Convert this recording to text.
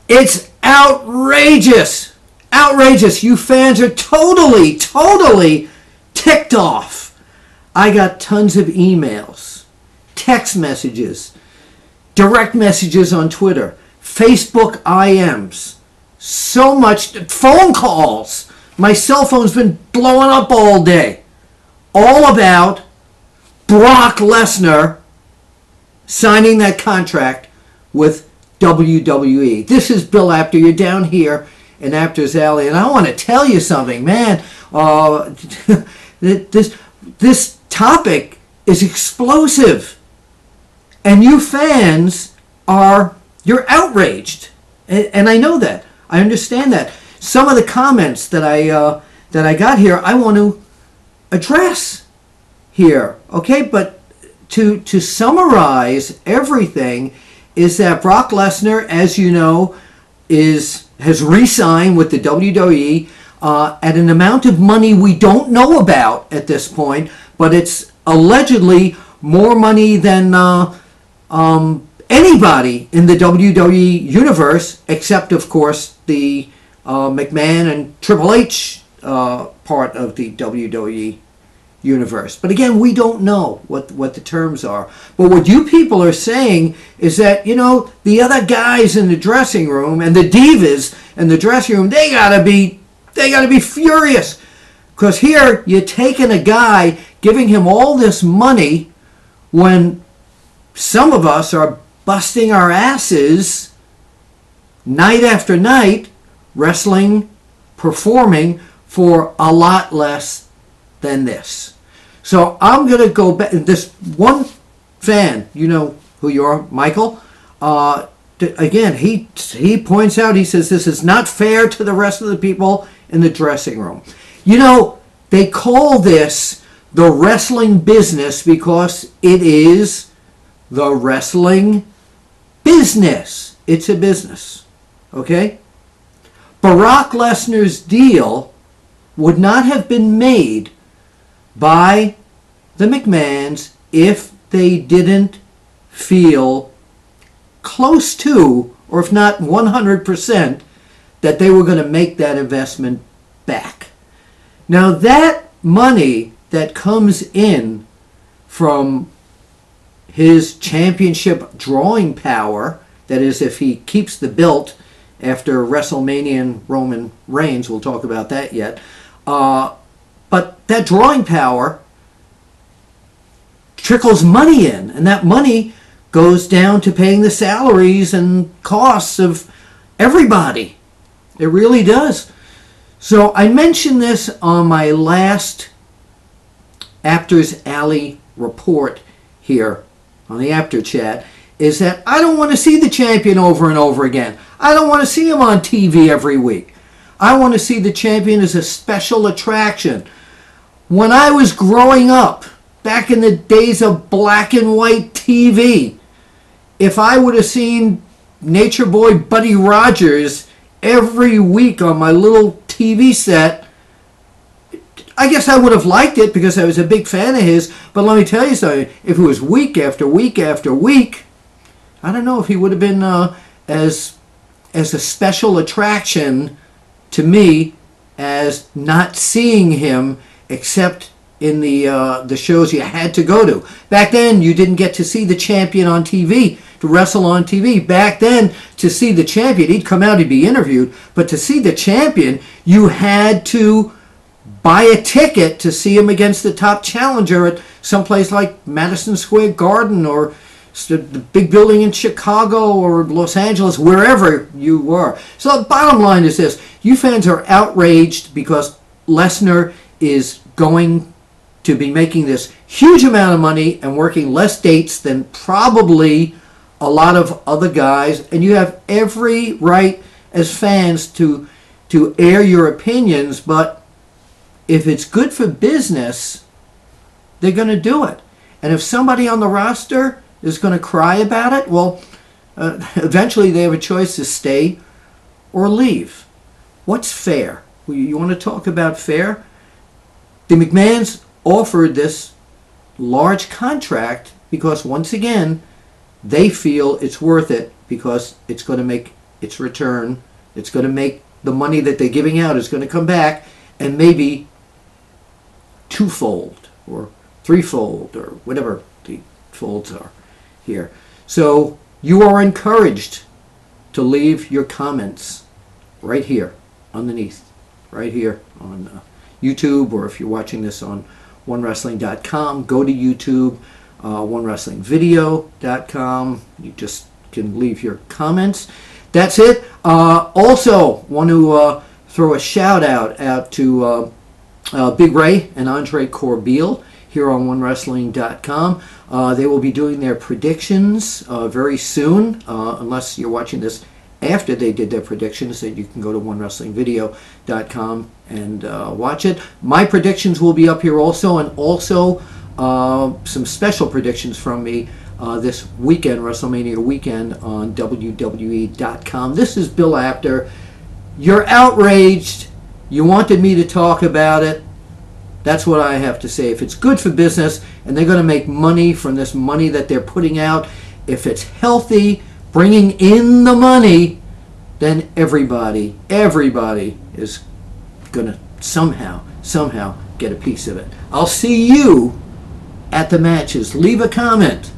It's outrageous. Outrageous. You fans are totally, totally ticked off. I got tons of emails, text messages, direct messages on Twitter, Facebook IMs, so much, phone calls. My cell phone's been blowing up all day. All about Brock Lesnar signing that contract with WWE. This is Bill Apter. You're down here in Apter's Alley, and I want to tell you something, man. This topic is explosive, and you fans you're outraged, and I know that. I understand that. Some of the comments that I got here, I want to address here, okay? But to summarize everything is that Brock Lesnar, as you know, has re-signed with the WWE at an amount of money we don't know about at this point, but it's allegedly more money than anybody in the WWE universe, except, of course, the McMahon and Triple H part of the WWE universe. But again, we don't know what the terms are. But what you people are saying is that, you know, the other guys in the dressing room and the divas in the dressing room, they gotta be furious. Because here you're taking a guy, giving him all this money when some of us are busting our asses night after night, wrestling, performing for a lot less than this. So I'm going to go back. This one fan, you know who you are, Michael, again, he points out, he says, this is not fair to the rest of the people in the dressing room. You know, they call this the wrestling business because it is the wrestling business. It's a business, okay? Brock Lesnar's deal would not have been made by the McMahons if they didn't feel close to, or if not 100%, that they were going to make that investment back. Now that money that comes in from his championship drawing power, that is, if he keeps the belt after WrestleMania and Roman Reigns, we'll talk about that yet, but that drawing power trickles money in, and that money goes down to paying the salaries and costs of everybody. It really does. So I mentioned this on my last Apter's Alley report here on the Apter chat, is that I don't want to see the champion over and over again. I don't want to see him on TV every week. I want to see the champion as a special attraction. When I was growing up, back in the days of black and white TV, if I would have seen Nature Boy Buddy Rogers every week on my little TV set, I guess I would have liked it because I was a big fan of his. But let me tell you something, if it was week after week after week, I don't know if he would have been as a special attraction to me as not seeing him except in the shows you had to go to. Back then, you didn't get to see the champion on TV, to wrestle on TV. Back then, to see the champion, he'd come out, he'd be interviewed, but to see the champion, you had to buy a ticket to see him against the top challenger at someplace like Madison Square Garden or the big building in Chicago or Los Angeles, wherever you were. So the bottom line is this. You fans are outraged because Lesnar is going to be making this huge amount of money and working less dates than probably a lot of other guys. And you have every right as fans to air your opinions, but if it's good for business, they're going to do it. And if somebody on the roster is going to cry about it, well, eventually they have a choice to stay or leave. What's fair? You want to talk about fair? The McMahons offered this large contract because, once again, they feel it's worth it because it's going to make its return. It's going to make the money that they're giving out is going to come back, and maybe twofold or threefold or whatever the folds are here. So you are encouraged to leave your comments right here underneath, right here on YouTube, or if you're watching this on onewrestling.com, go to YouTube, onewrestlingvideo.com. You just can leave your comments. That's it. Also, want to throw a shout out to Big Ray and Andre Corbeil here on onewrestling.com. They will be doing their predictions very soon, unless you're watching this after they did their predictions, then you can go to onewrestlingvideo.com and watch it. My predictions will be up here also, and also some special predictions from me this weekend, WrestleMania weekend, on WWE.com. This is Bill Apter. You're outraged. You wanted me to talk about it. That's what I have to say. If it's good for business and they're going to make money from this money that they're putting out, if it's healthy, bringing in the money, then everybody is going to somehow get a piece of it. I'll see you at the matches. Leave a comment.